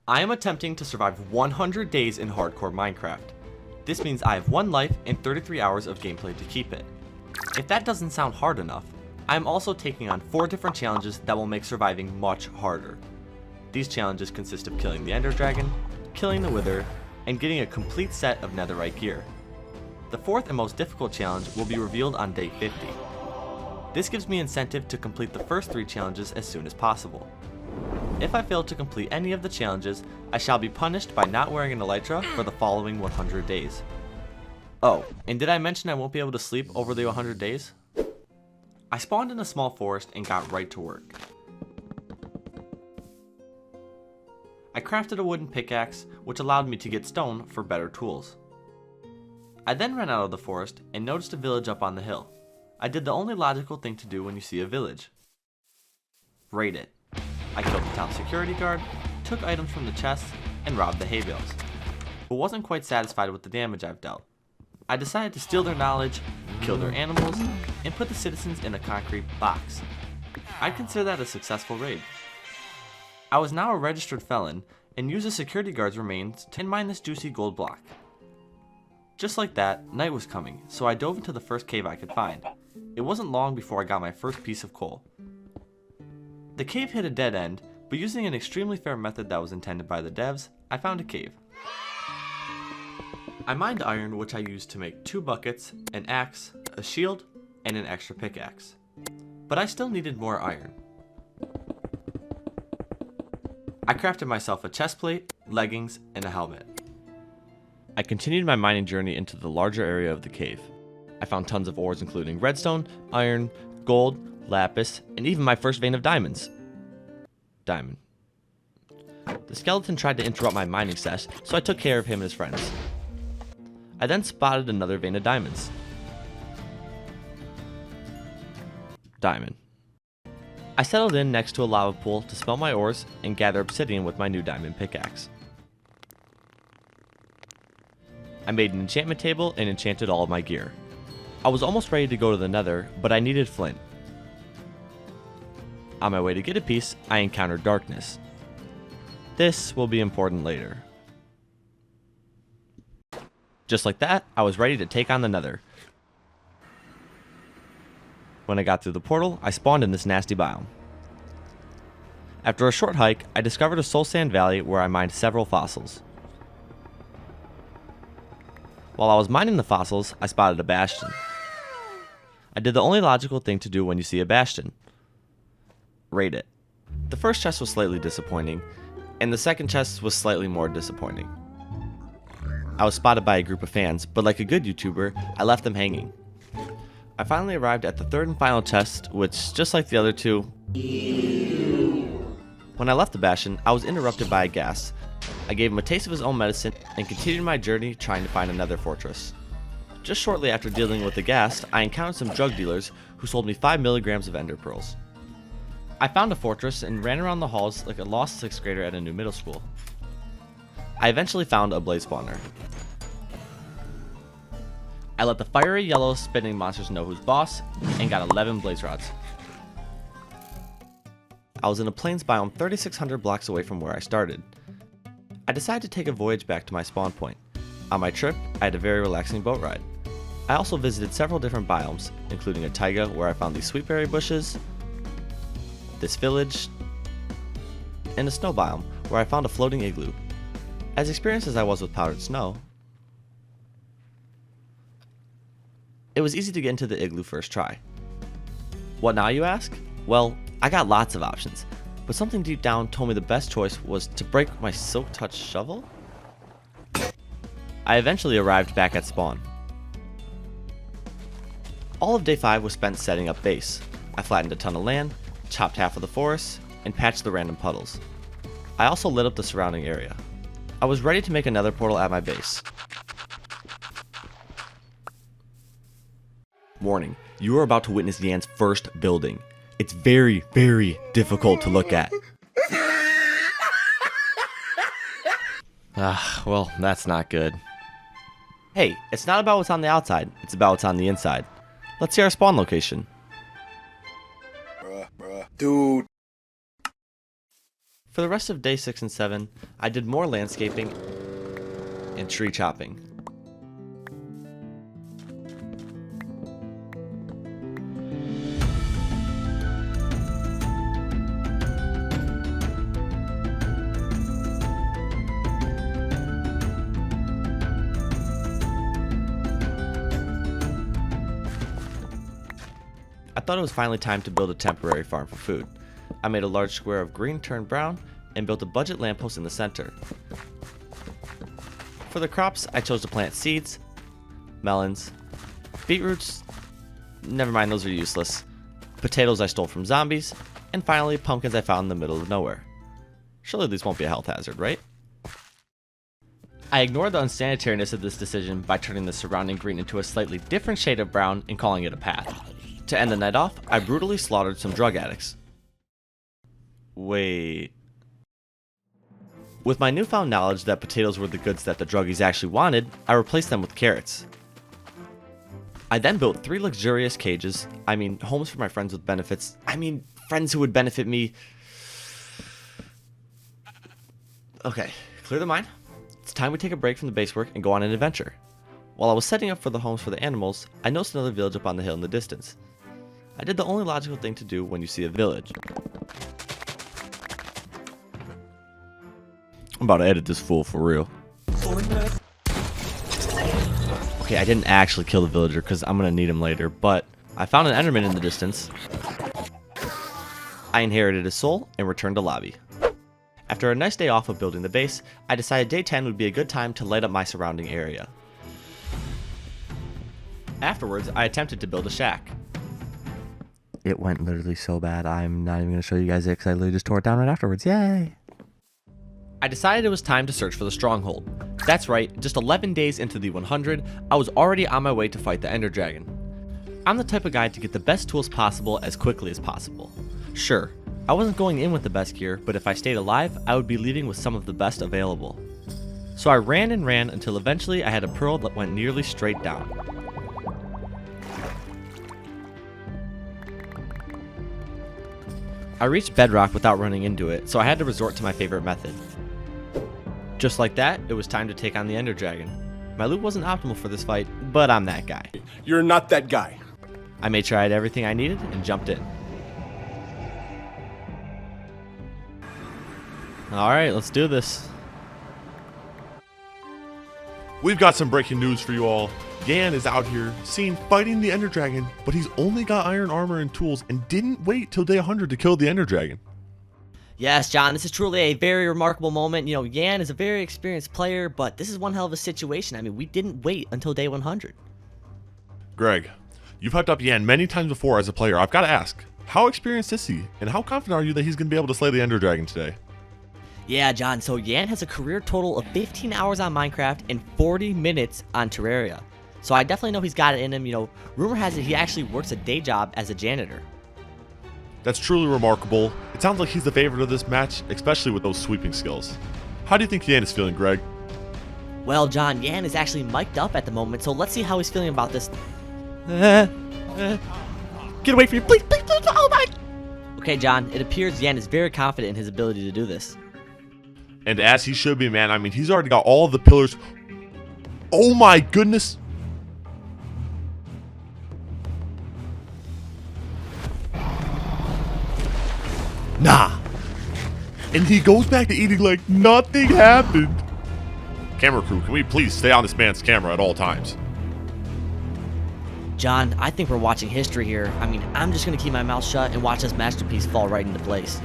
I am attempting to survive 100 days in hardcore Minecraft. This means I have 1 life and 33 hours of gameplay to keep it. If that doesn't sound hard enough, I am also taking on 4 different challenges that will make surviving much harder. These challenges consist of killing the Ender Dragon, killing the Wither, and getting a complete set of netherite gear. The 4th and most difficult challenge will be revealed on day 50. This gives me incentive to complete the first 3 challenges as soon as possible. If I fail to complete any of the challenges, I shall be punished by not wearing an elytra for the following 100 days. Oh, and did I mention I won't be able to sleep over the 100 days? I spawned in a small forest and got right to work. I crafted a wooden pickaxe, which allowed me to get stone for better tools. I then ran out of the forest and noticed a village up on the hill. I did the only logical thing to do when you see a village. Raid it. I killed the top security guard, took items from the chests, and robbed the hay bales, but wasn't quite satisfied with the damage I've dealt. I decided to steal their knowledge, kill their animals, and put the citizens in a concrete box. I'd consider that a successful raid. I was now a registered felon, and used the security guard's remains to mine this juicy gold block. Just like that, night was coming, so I dove into the first cave I could find. It wasn't long before I got my first piece of coal. The cave hit a dead end, but using an extremely fair method that was intended by the devs, I found a cave. I mined iron, which I used to make 2 buckets, an axe, a shield, and an extra pickaxe. But I still needed more iron. I crafted myself a chestplate, leggings, and a helmet. I continued my mining journey into the larger area of the cave. I found tons of ores including redstone, iron, gold, lapis, and even my first vein of diamonds. Diamond. The skeleton tried to interrupt my mining sesh, so I took care of him and his friends. I then spotted another vein of diamonds. Diamond. I settled in next to a lava pool to smelt my ores and gather obsidian with my new diamond pickaxe. I made an enchantment table and enchanted all of my gear. I was almost ready to go to the nether, but I needed flint. On my way to get a piece, I encountered darkness. This will be important later. Just like that, I was ready to take on the nether. When I got through the portal, I spawned in this nasty biome. After a short hike, I discovered a soul sand valley where I mined several fossils. While I was mining the fossils, I spotted a bastion. I did the only logical thing to do when you see a bastion. Raid it. The first chest was slightly disappointing, and the second chest was slightly more disappointing. I was spotted by a group of fans, but like a good YouTuber, I left them hanging. I finally arrived at the 3rd and final chest, which, just like the other 2, when I left the bastion, I was interrupted by a ghast. I gave him a taste of his own medicine and continued my journey trying to find another fortress. Just shortly after dealing with the ghast, I encountered some drug dealers who sold me 5 milligrams of ender pearls. I found a fortress and ran around the halls like a lost 6th grader at a new middle school. I eventually found a blaze spawner. I let the fiery yellow spinning monsters know who's boss and got 11 blaze rods. I was in a plains biome 3,600 blocks away from where I started. I decided to take a voyage back to my spawn point. On my trip, I had a very relaxing boat ride. I also visited several different biomes, including a taiga where I found these sweetberry bushes, this village, and a snow biome where I found a floating igloo. As experienced as I was with powdered snow, it was easy to get into the igloo first try. What now, you ask? Well, I got lots of options, but something deep down told me the best choice was to break my silk touch shovel. I eventually arrived back at spawn. All of day 5 was spent setting up base. I flattened a ton of land, chopped half of the forest, and patched the random puddles. I also lit up the surrounding area. I was ready to make another portal at my base. Warning, you are about to witness Yan's first building. It's very, very difficult to look at. Well, that's not good. Hey, it's not about what's on the outside, it's about what's on the inside. Let's see our spawn location. Dude. For the rest of day 6 and 7, I did more landscaping and tree chopping. I thought it was finally time to build a temporary farm for food. I made a large square of green turned brown and built a budget lamppost in the center. For the crops, I chose to plant seeds, melons, beetroots, never mind, those are useless, potatoes I stole from zombies, and finally pumpkins I found in the middle of nowhere. Surely these won't be a health hazard, right? I ignored the unsanitariness of this decision by turning the surrounding green into a slightly different shade of brown and calling it a path. To end the night off, I brutally slaughtered some drug addicts. Wait. With my newfound knowledge that potatoes were the goods that the druggies actually wanted, I replaced them with carrots. I then built 3 luxurious cages, homes for my friends with benefits, friends who would benefit me. Okay, clear the mind. It's time we take a break from the base work and go on an adventure. While I was setting up for the homes for the animals, I noticed another village up on the hill in the distance. I did the only logical thing to do when you see a village. I'm about to edit this fool for real. Okay, I didn't actually kill the villager because I'm going to need him later, but I found an enderman in the distance. I inherited his soul and returned to lobby. After a nice day off of building the base, I decided day 10 would be a good time to light up my surrounding area. Afterwards, I attempted to build a shack. It went literally so bad, I'm not even going to show you guys it because I literally just tore it down right afterwards. Yay! I decided it was time to search for the stronghold. That's right, just 11 days into the 100, I was already on my way to fight the Ender Dragon. I'm the type of guy to get the best tools possible as quickly as possible. Sure, I wasn't going in with the best gear, but if I stayed alive, I would be leaving with some of the best available. So I ran and ran until eventually I had a pearl that went nearly straight down. I reached bedrock without running into it, so I had to resort to my favorite method. Just like that, it was time to take on the Ender Dragon. My loot wasn't optimal for this fight, but I'm that guy. You're not that guy. I made sure I had everything I needed and jumped in. Alright, let's do this. We've got some breaking news for you all. Yan is out here seen fighting the Ender Dragon, but he's only got iron armor and tools and didn't wait till day 100 to kill the Ender Dragon. Yes, John, this is truly a very remarkable moment. You know, Yan is a very experienced player, but this is one hell of a situation. We didn't wait until day 100. Greg, you've hyped up Yan many times before as a player. I've got to ask, how experienced is he, and how confident are you that he's going to be able to slay the Ender Dragon today? Yeah, John, so Yan has a career total of 15 hours on Minecraft and 40 minutes on Terraria. So I definitely know he's got it in him. Rumor has it he actually works a day job as a janitor. That's truly remarkable. It sounds like he's the favorite of this match, especially with those sweeping skills. How do you think Yan is feeling, Greg? Well, John, Yan is actually mic'd up at the moment, so let's see how he's feeling about this. Get away from me, please, please, please, oh my! Okay, John, it appears Yan is very confident in his ability to do this. And as he should be, man. He's already got all of the pillars. Oh my goodness! Nah. And he goes back to eating like nothing happened. Camera crew, can we please stay on this man's camera at all times? John, I think we're watching history here. I'm just going to keep my mouth shut and watch this masterpiece fall right into place.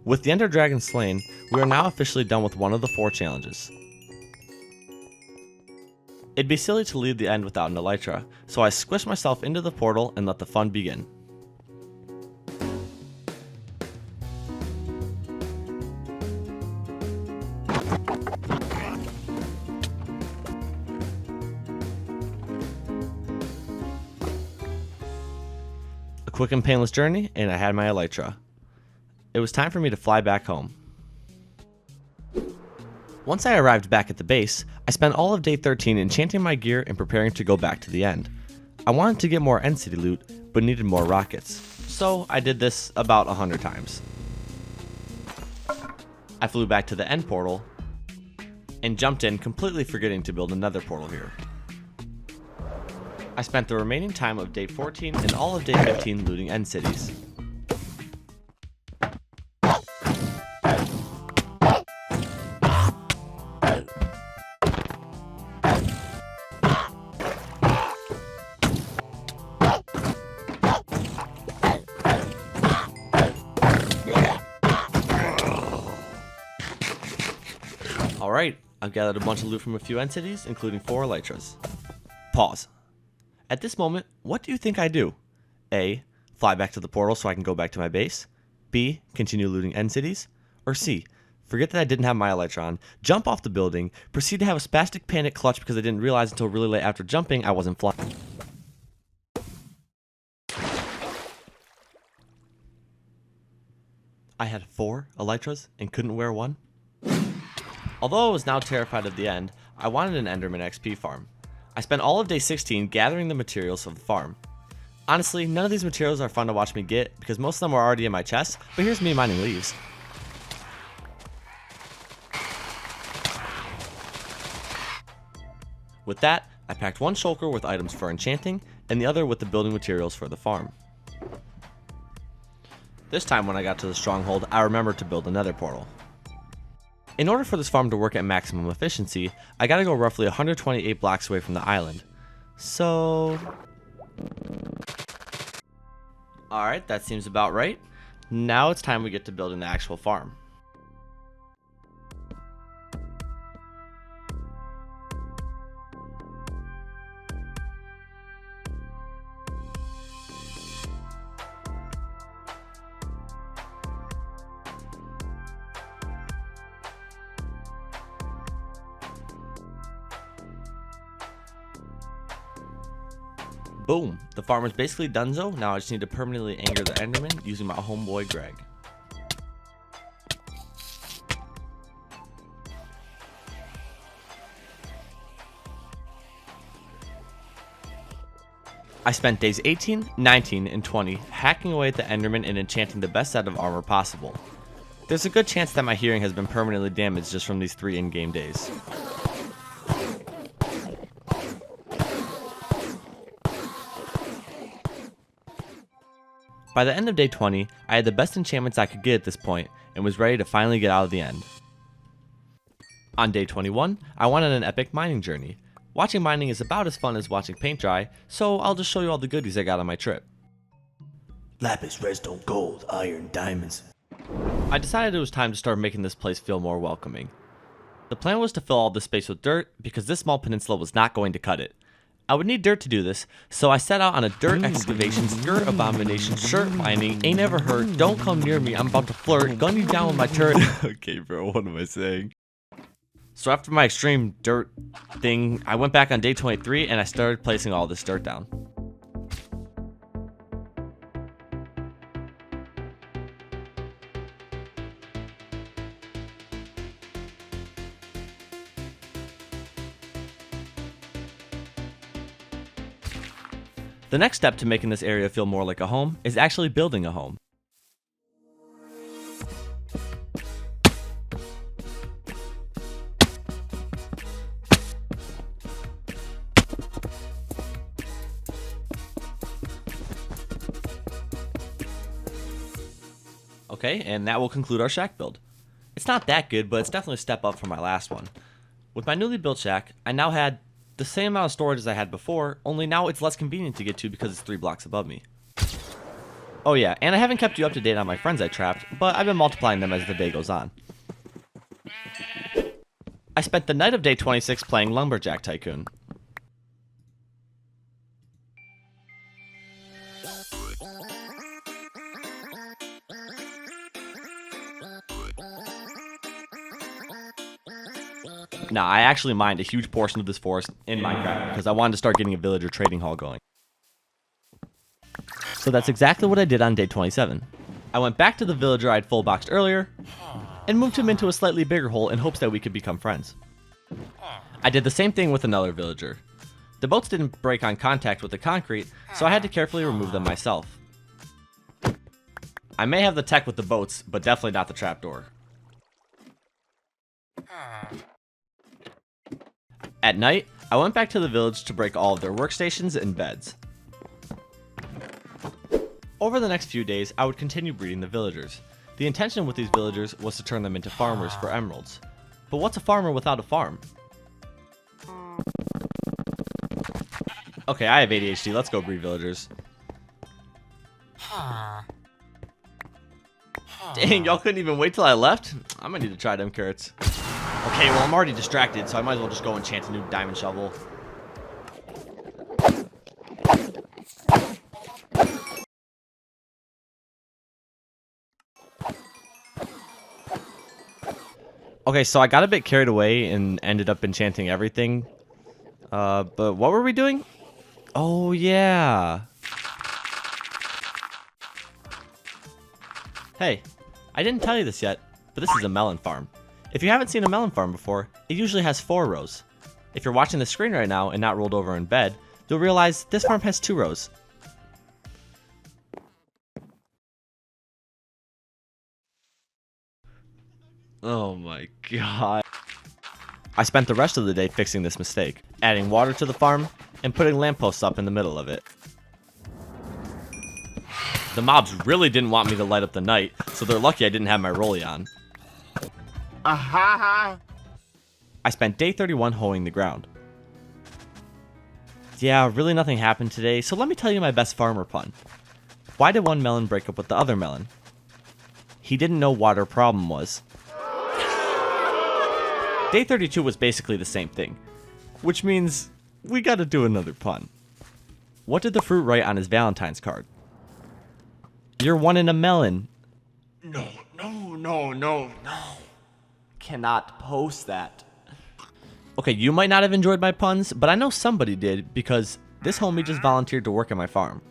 With the Ender Dragon slain, we are now officially done with one of the 4 challenges. It'd be silly to leave the end without an elytra, so I squished myself into the portal and let the fun begin. A quick and painless journey, and I had my elytra. It was time for me to fly back home. Once I arrived back at the base, I spent all of day 13 enchanting my gear and preparing to go back to the end. I wanted to get more end city loot, but needed more rockets, so I did this about 100 times. I flew back to the end portal, and jumped in, completely forgetting to build another portal here. I spent the remaining time of day 14 and all of day 15 looting end cities. Alright, I've gathered a bunch of loot from a few entities, including 4 elytras. Pause. At this moment, what do you think I do? A. Fly back to the portal so I can go back to my base. B. Continue looting end cities. Or C. Forget that I didn't have my elytra on, jump off the building, proceed to have a spastic panic clutch because I didn't realize until really late after jumping I wasn't flying. I had 4 elytras and couldn't wear one? Although I was now terrified of the end, I wanted an Enderman XP farm. I spent all of day 16 gathering the materials for the farm. Honestly, none of these materials are fun to watch me get because most of them are already in my chest, but here's me mining leaves. With that, I packed one shulker with items for enchanting and the other with the building materials for the farm. This time when I got to the stronghold, I remembered to build another portal. In order for this farm to work at maximum efficiency, I gotta go roughly 128 blocks away from the island. So... Alright, that seems about right. Now it's time we get to building the actual farm. Boom, the farm is basically donezo. Now I just need to permanently anger the Enderman using my homeboy Greg. I spent days 18, 19, and 20 hacking away at the Enderman and enchanting the best set of armor possible. There's a good chance that my hearing has been permanently damaged just from these 3 in-game days. By the end of day 20, I had the best enchantments I could get at this point, and was ready to finally get out of the end. On day 21, I went on an epic mining journey. Watching mining is about as fun as watching paint dry, so I'll just show you all the goodies I got on my trip. Lapis, redstone, gold, iron, diamonds. I decided it was time to start making this place feel more welcoming. The plan was to fill all this space with dirt, because this small peninsula was not going to cut it. I would need dirt to do this, so I set out on a dirt excavation, skirt abomination, shirt mining, ain't ever hurt, don't come near me, I'm about to flirt, gun you down with my turret. Okay bro, what am I saying? So after my extreme dirt thing, I went back on day 23 and I started placing all this dirt down. The next step to making this area feel more like a home is actually building a home. Okay, and that will conclude our shack build. It's not that good, but it's definitely a step up from my last one. With my newly built shack, I now had the same amount of storage as I had before, only now it's less convenient to get to because it's 3 blocks above me. Oh yeah, and I haven't kept you up to date on my friends I trapped, but I've been multiplying them as the day goes on. I spent the night of day 26 playing Lumberjack Tycoon. Nah, I actually mined a huge portion of this forest in Minecraft because I wanted to start getting a villager trading hall going. So that's exactly what I did on day 27. I went back to the villager I'd full boxed earlier and moved him into a slightly bigger hole in hopes that we could become friends. I did the same thing with another villager. The boats didn't break on contact with the concrete, so I had to carefully remove them myself. I may have the tech with the boats, but definitely not the trapdoor. At night, I went back to the village to break all of their workstations and beds. Over the next few days, I would continue breeding the villagers. The intention with these villagers was to turn them into farmers for emeralds. But what's a farmer without a farm? Okay, I have ADHD. Let's go breed villagers. Dang, y'all couldn't even wait till I left? I'm gonna need to try them carrots. Okay, well, I'm already distracted, so I might as well just go enchant a new diamond shovel. Okay, so I got a bit carried away and ended up enchanting everything. But what were we doing? Oh, yeah. Hey, I didn't tell you this yet, but this is a melon farm. If you haven't seen a melon farm before, it usually has 4 rows. If you're watching the screen right now and not rolled over in bed, you'll realize this farm has 2 rows. Oh my god. I spent the rest of the day fixing this mistake, adding water to the farm, and putting lampposts up in the middle of it. The mobs really didn't want me to light up the night, so they're lucky I didn't have my rollie on. I spent day 31 hoeing the ground. Yeah, really nothing happened today, so let me tell you my best farmer pun. Why did one melon break up with the other melon? He didn't know what our problem was. Day 32 was basically the same thing, which means we gotta do another pun. What did the fruit write on his Valentine's card? You're one in a melon. No. Cannot post that. Okay, you might not have enjoyed my puns, but I know somebody did because this homie just volunteered to work at my farm.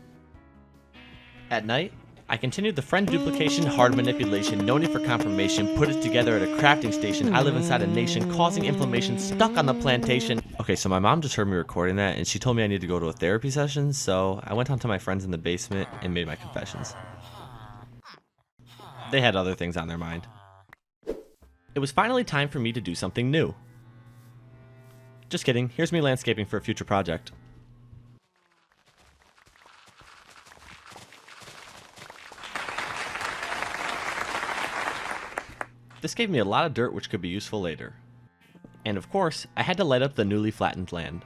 At night, I continued the friend duplication, hard manipulation, no need for confirmation, put it together at a crafting station, I live inside a nation, causing inflammation, stuck on the plantation. Okay, so my mom just heard me recording that and she told me I need to go to a therapy session, so I went on to my friends in the basement and made my confessions. They had other things on their mind. It was finally time for me to do something new. Just kidding, here's me landscaping for a future project. This gave me a lot of dirt which could be useful later. And of course, I had to light up the newly flattened land.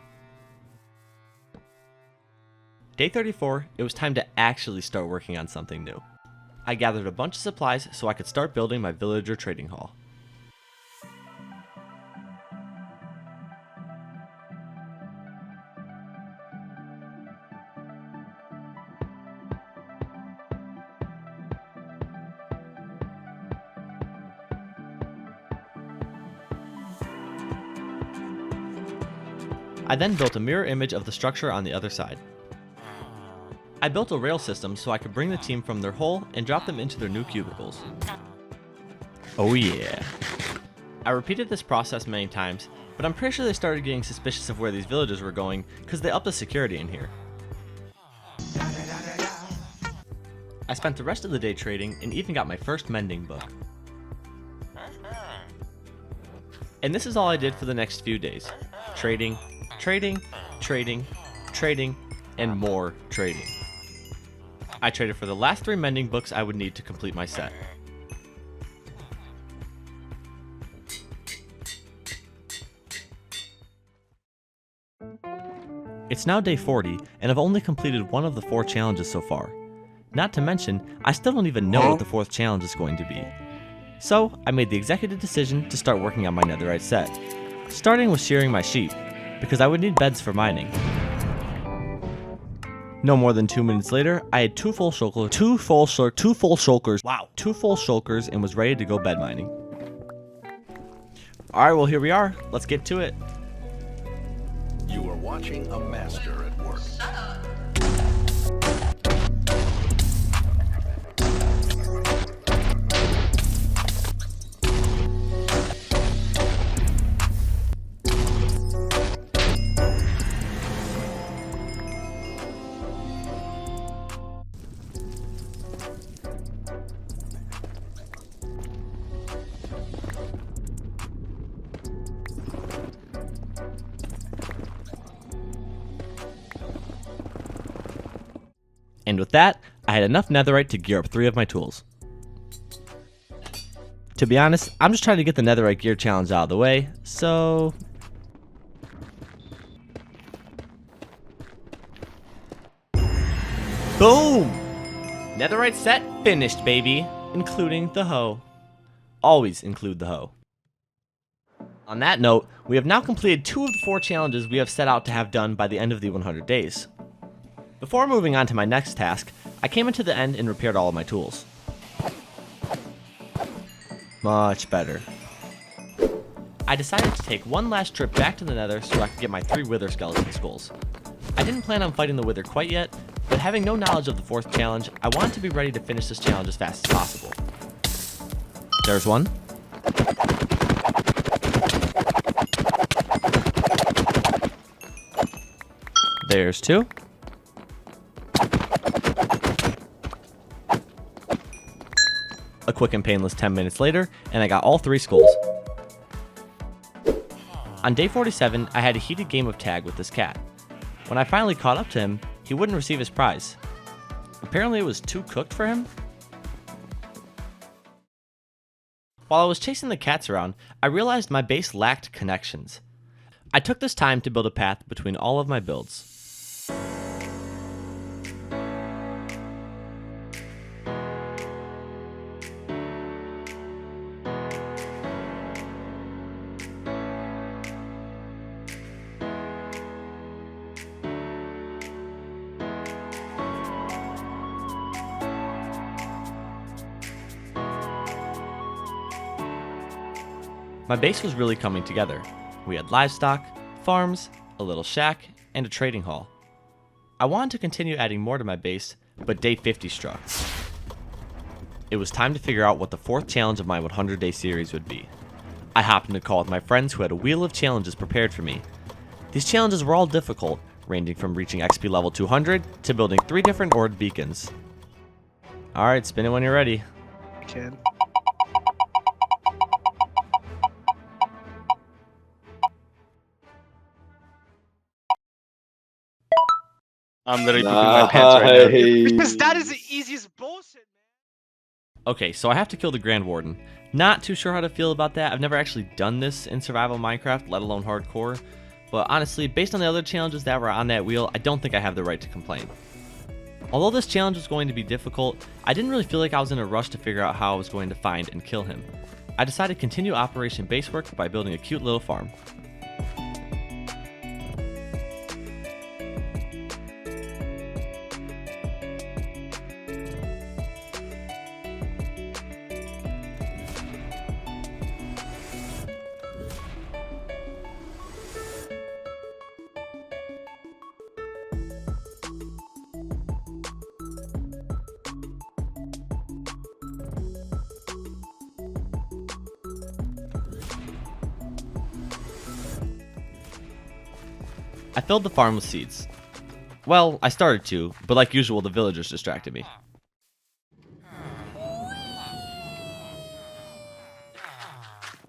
Day 34, it was time to actually start working on something new. I gathered a bunch of supplies so I could start building my villager trading hall. I then built a mirror image of the structure on the other side. I built a rail system so I could bring the team from their hole and drop them into their new cubicles. Oh yeah. I repeated this process many times, but I'm pretty sure they started getting suspicious of where these villagers were going because they upped the security in here. I spent the rest of the day trading and even got my first mending book. And this is all I did for the next few days. Trading, and more trading. I traded for the last 3 mending books I would need to complete my set. It's now day 40, and I've only completed one of the 4 challenges so far. Not to mention, I still don't even know what the 4th challenge is going to be. So, I made the executive decision to start working on my netherite set, starting with shearing my sheep, because I would need beds for mining. No more than 2 minutes later, I had 2 full shulkers and was ready to go bed mining. Alright, well here we are. Let's get to it. You are watching a master at work. And with that, I had enough netherite to gear up 3 of my tools. To be honest, I'm just trying to get the netherite gear challenge out of the way, so... Boom! Netherite set finished, baby! Including the hoe. Always include the hoe. On that note, we have now completed 2 of the 4 challenges we have set out to have done by the end of the 100 days. Before moving on to my next task, I came into the end and repaired all of my tools. Much better. I decided to take one last trip back to the nether so I could get my 3 wither skeleton skulls. I didn't plan on fighting the wither quite yet, but having no knowledge of the 4th challenge, I wanted to be ready to finish this challenge as fast as possible. There's one. There's 2. A quick and painless 10 minutes later, and I got all 3 skulls. On day 47, I had a heated game of tag with this cat. When I finally caught up to him, he wouldn't receive his prize. Apparently it was too cooked for him. While I was chasing the cats around, I realized my base lacked connections. I took this time to build a path between all of my builds. My base was really coming together. We had livestock, farms, a little shack, and a trading hall. I wanted to continue adding more to my base, but day 50 struck. It was time to figure out what the 4th challenge of my 100-day series would be. I hopped into a call with my friends who had a wheel of challenges prepared for me. These challenges were all difficult, ranging from reaching XP level 200 to building 3 different ord beacons. Alright, spin it when you're ready. Can. I'm literally pooping my pants right now. Because that is the easiest bullshit, man. Okay, so I have to kill the Grand Warden. Not too sure how to feel about that. I've never actually done this in survival Minecraft, let alone hardcore. But honestly, based on the other challenges that were on that wheel, I don't think I have the right to complain. Although this challenge was going to be difficult, I didn't really feel like I was in a rush to figure out how I was going to find and kill him. I decided to continue Operation Basework by building a cute little farm. I filled the farm with seeds. Well, I started to, but like usual, the villagers distracted me.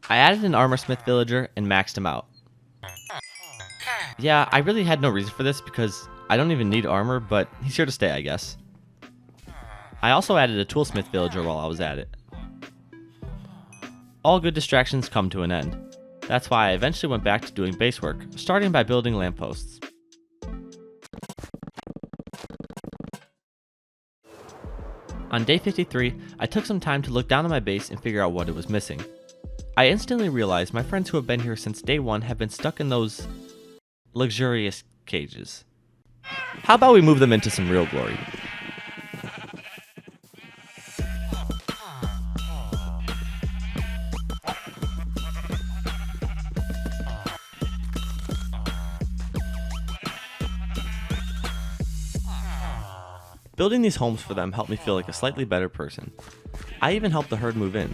I added an armorsmith villager and maxed him out. Yeah, I really had no reason for this because I don't even need armor, but he's here to stay, I guess. I also added a toolsmith villager while I was at it. All good distractions come to an end. That's why I eventually went back to doing base work, starting by building lampposts. On day 53, I took some time to look down at my base and figure out what it was missing. I instantly realized my friends who have been here since day 1 have been stuck in those luxurious cages. How about we move them into some real glory? Building these homes for them helped me feel like a slightly better person. I even helped the herd move in.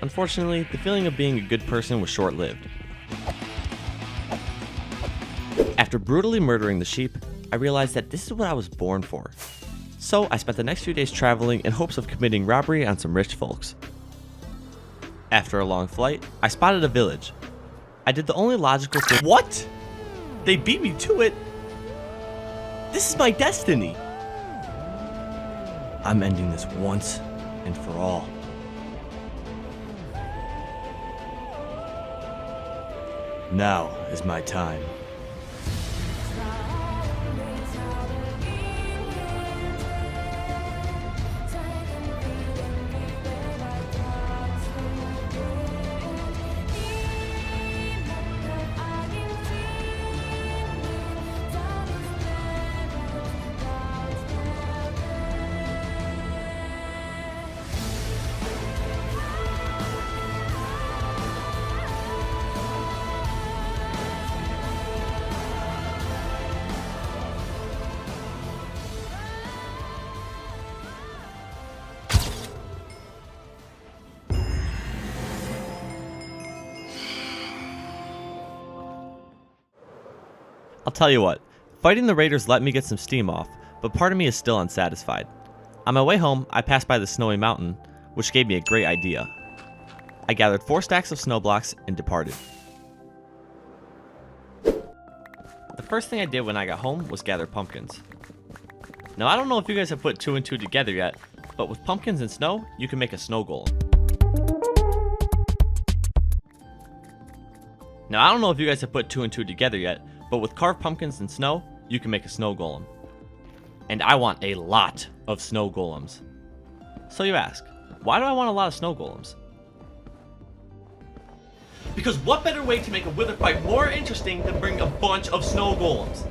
Unfortunately, the feeling of being a good person was short-lived. After brutally murdering the sheep, I realized that this is what I was born for. So I spent the next few days traveling in hopes of committing robbery on some rich folks. After a long flight, I spotted a village. I did the only logical thing. What? They beat me to it? This is my destiny. I'm ending this once and for all. Now is my time. I'll tell you what, fighting the raiders let me get some steam off, but part of me is still unsatisfied. On my way home, I passed by the snowy mountain, which gave me a great idea. I gathered 4 stacks of snow blocks and departed. The first thing I did when I got home was gather pumpkins. Now I don't know if you guys have put 2 and 2 together yet, but with pumpkins and snow, you can make a snow golem. Now I don't know if you guys have put 2 and 2 together yet, but with carved pumpkins and snow, you can make a snow golem. And I want a lot of snow golems. So you ask, why do I want a lot of snow golems? Because what better way to make a wither fight more interesting than bring a bunch of snow golems?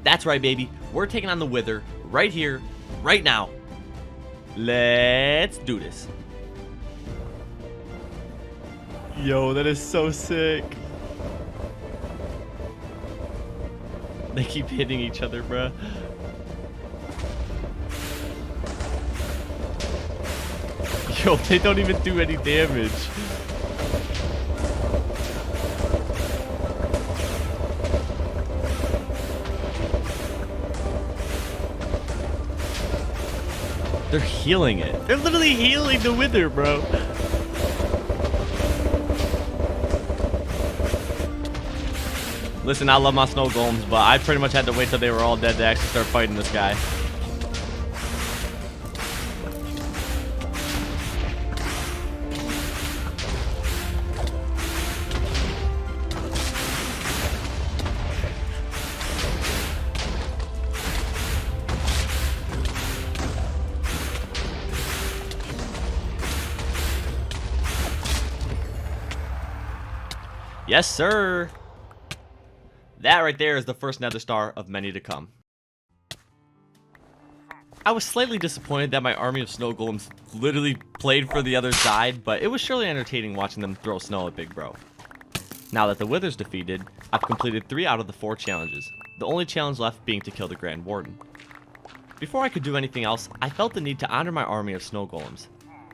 That's right, baby. We're taking on the wither right here, right now. Let's do this. Yo, that is so sick. They keep hitting each other, bruh. Yo, they don't even do any damage. They're healing it. They're literally healing the wither, bro. Listen, I love my snow golems, but I pretty much had to wait till they were all dead to actually start fighting this guy. Yes, sir. That right there is the first nether star of many to come. I was slightly disappointed that my army of snow golems literally played for the other side, but it was surely entertaining watching them throw snow at Big Bro. Now that the wither's defeated, I've completed 3 out of the 4 challenges, the only challenge left being to kill the Grand Warden. Before I could do anything else, I felt the need to honor my army of snow golems.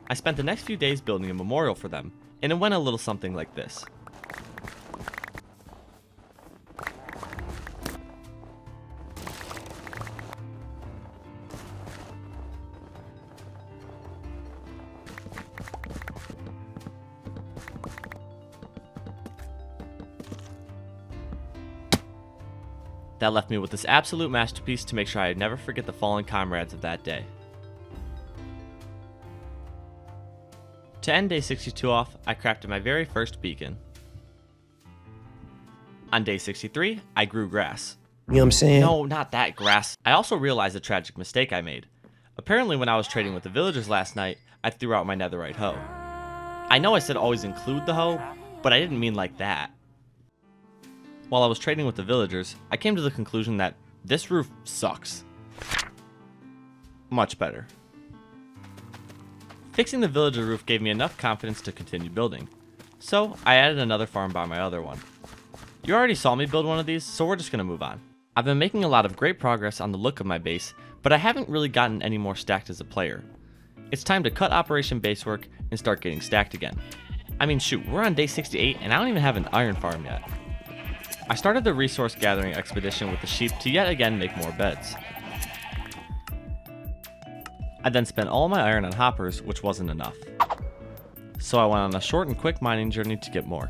I spent the next few days building a memorial for them, and it went a little something like this. That left me with this absolute masterpiece to make sure I never forget the fallen comrades of that day. To end day 62 off, I crafted my very first beacon. On day 63, I grew grass. You know what I'm saying? No, not that grass. I also realized a tragic mistake I made. Apparently when I was trading with the villagers last night, I threw out my netherite hoe. I know I said always include the hoe, but I didn't mean like that. While I was trading with the villagers, I came to the conclusion that this roof sucks. Much better. Fixing the villager roof gave me enough confidence to continue building. So I added another farm by my other one. You already saw me build one of these, so we're just going to move on. I've been making a lot of great progress on the look of my base, but I haven't really gotten any more stacked as a player. It's time to cut Operation Basework and start getting stacked again. I mean shoot, we're on day 68 and I don't even have an iron farm yet. I started the resource gathering expedition with the sheep to yet again make more beds. I then spent all my iron on hoppers, which wasn't enough. So I went on a short and quick mining journey to get more.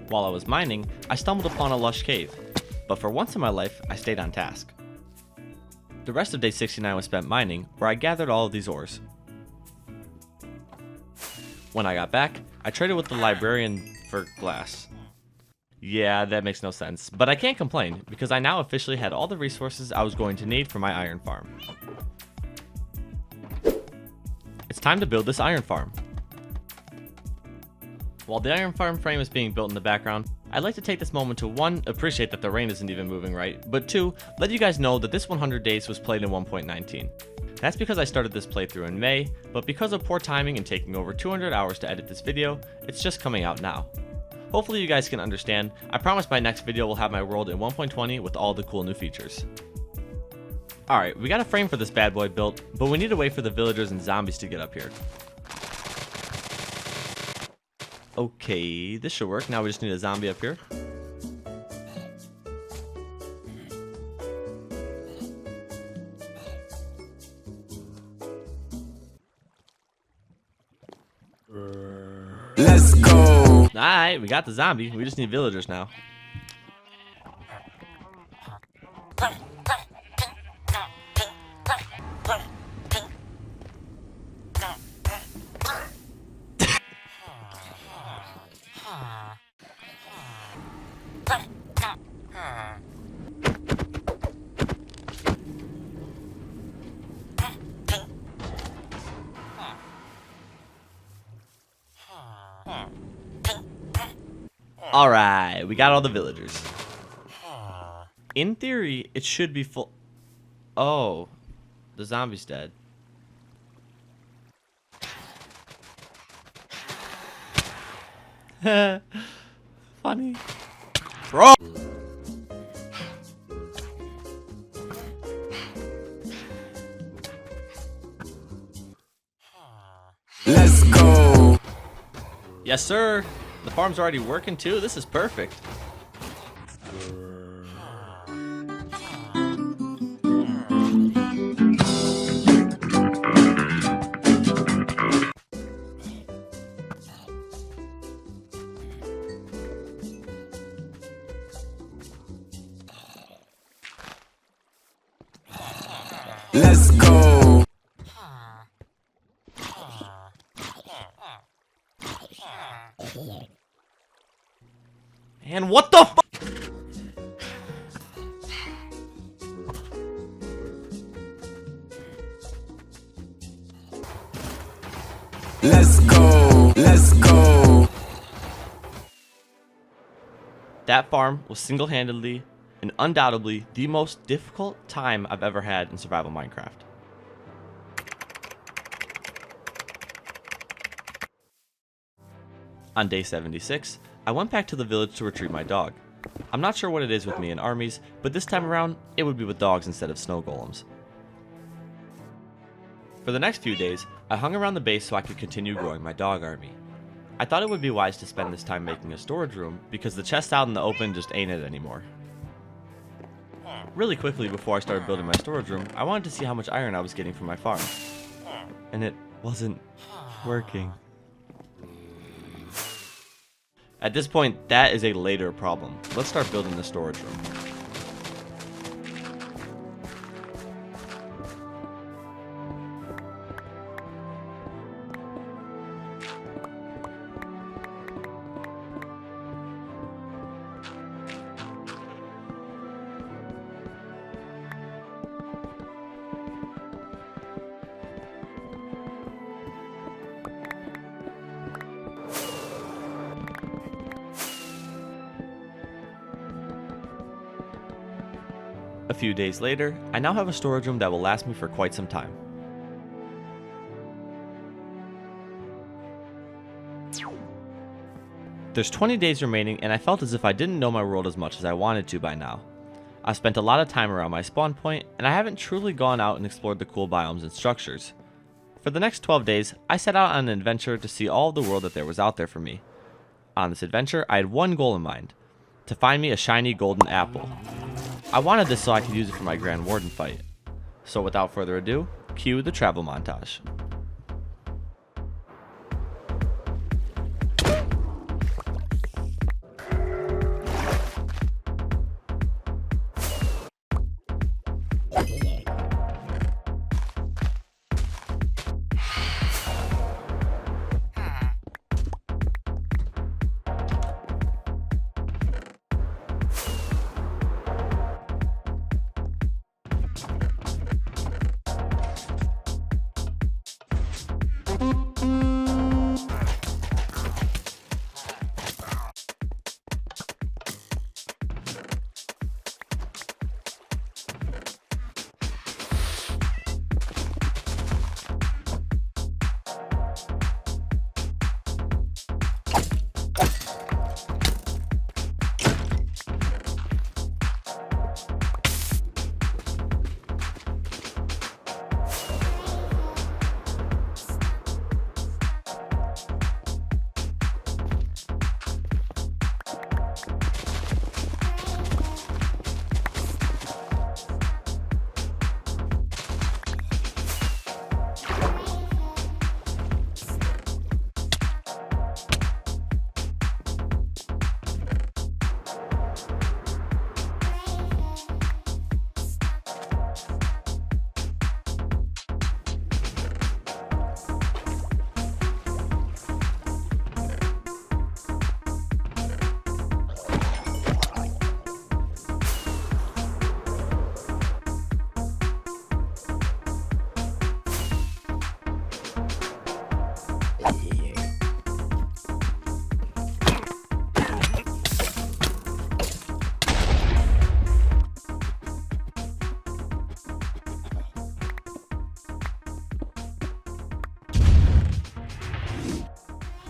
While I was mining, I stumbled upon a lush cave, but for once in my life, I stayed on task. The rest of day 69 was spent mining, where I gathered all of these ores. When I got back, I traded with the librarian for glass. Yeah, that makes no sense, but I can't complain, because I now officially had all the resources I was going to need for my iron farm. It's time to build this iron farm. While the iron farm frame is being built in the background, I'd like to take this moment to 1. Appreciate that the rain isn't even moving right, but 2. Let you guys know that this 100 days was played in 1.19. That's because I started this playthrough in May, but because of poor timing and taking over 200 hours to edit this video, it's just coming out now. Hopefully you guys can understand. I promise my next video will have my world in 1.20 with all the cool new features. Alright, we got a frame for this bad boy built, but we need a way for the villagers and zombies to get up here. Okay, this should work. Now we just need a zombie up here. Let's go. Alright, we got the zombie. We just need villagers now. Alright, we got all the villagers. In theory, it should be full. Oh, the zombie's dead. Funny. Bro! Let's go. Yes, sir. The farm's already working too. This is perfect. Let's go. And what the fu- Let's go. Let's go. That farm was single-handedly and undoubtedly the most difficult time I've ever had in survival Minecraft. On day 76, I went back to the village to retrieve my dog. I'm not sure what it is with me in armies, but this time around, it would be with dogs instead of snow golems. For the next few days, I hung around the base so I could continue growing my dog army. I thought it would be wise to spend this time making a storage room, because the chest out in the open just ain't it anymore. Really quickly before I started building my storage room, I wanted to see how much iron I was getting from my farm. And it wasn't working. At this point, that is a later problem. Let's start building the storage room. A few days later, I now have a storage room that will last me for quite some time. There's 20 days remaining, and I felt as if I didn't know my world as much as I wanted to by now. I've spent a lot of time around my spawn point, and I haven't truly gone out and explored the cool biomes and structures. For the next 12 days, I set out on an adventure to see all of the world that there was out there for me. On this adventure, I had one goal in mind: to find me a shiny golden apple. I wanted this so I could use it for my Grand Warden fight. So without further ado, cue the travel montage.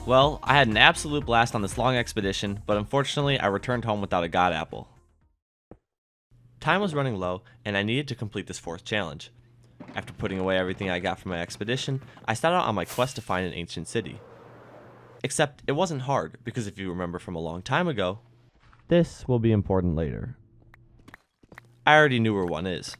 Well, I had an absolute blast on this long expedition, but unfortunately I returned home without a god apple. Time was running low, and I needed to complete this 4th challenge. After putting away everything I got from my expedition, I set out on my quest to find an ancient city. Except it wasn't hard, because if you remember from a long time ago, this will be important later. I already knew where one is.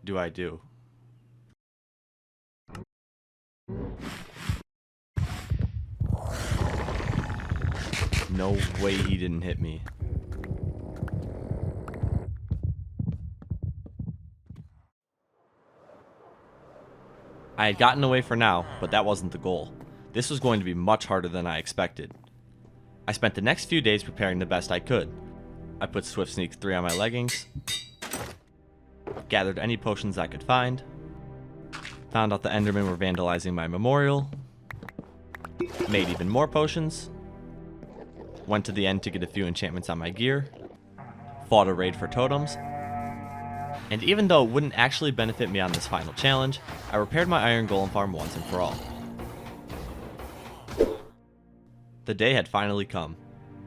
do I do? No way he didn't hit me. I had gotten away for now, but that wasn't the goal. This was going to be much harder than I expected. I spent the next few days preparing the best I could. I put Swift Sneak 3 on my leggings, gathered any potions I could find, found out the Endermen were vandalizing my memorial, made even more potions, went to the end to get a few enchantments on my gear, fought a raid for totems, and even though it wouldn't actually benefit me on this final challenge, I repaired my iron golem farm once and for all. The day had finally come.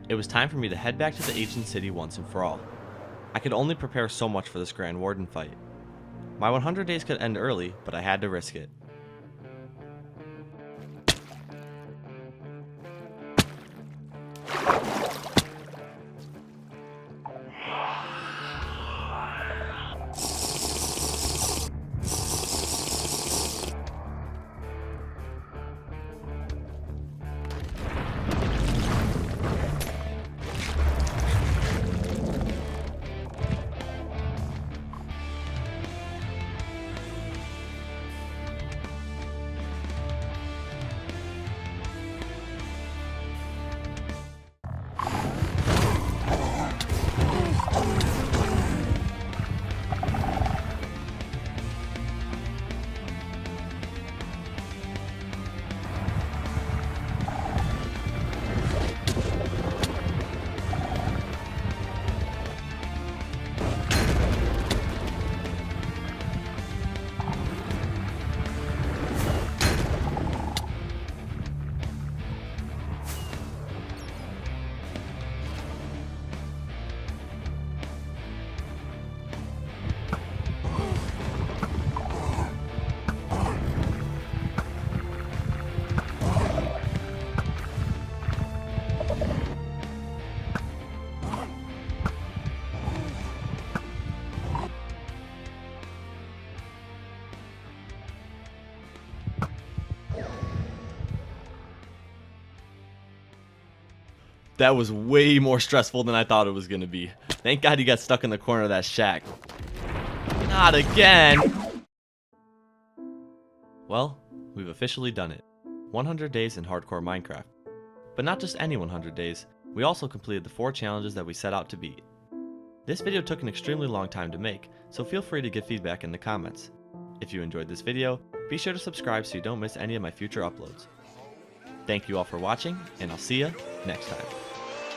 It was time for me to head back to the ancient city once and for all. I could only prepare so much for this Grand Warden fight. My 100 days could end early, but I had to risk it. That was way more stressful than I thought it was going to be. Thank God he got stuck in the corner of that shack. Not again! Well, we've officially done it. 100 days in hardcore Minecraft. But not just any 100 days, we also completed the 4 challenges that we set out to beat. This video took an extremely long time to make, so feel free to give feedback in the comments. If you enjoyed this video, be sure to subscribe so you don't miss any of my future uploads. Thank you all for watching, and I'll see you next time.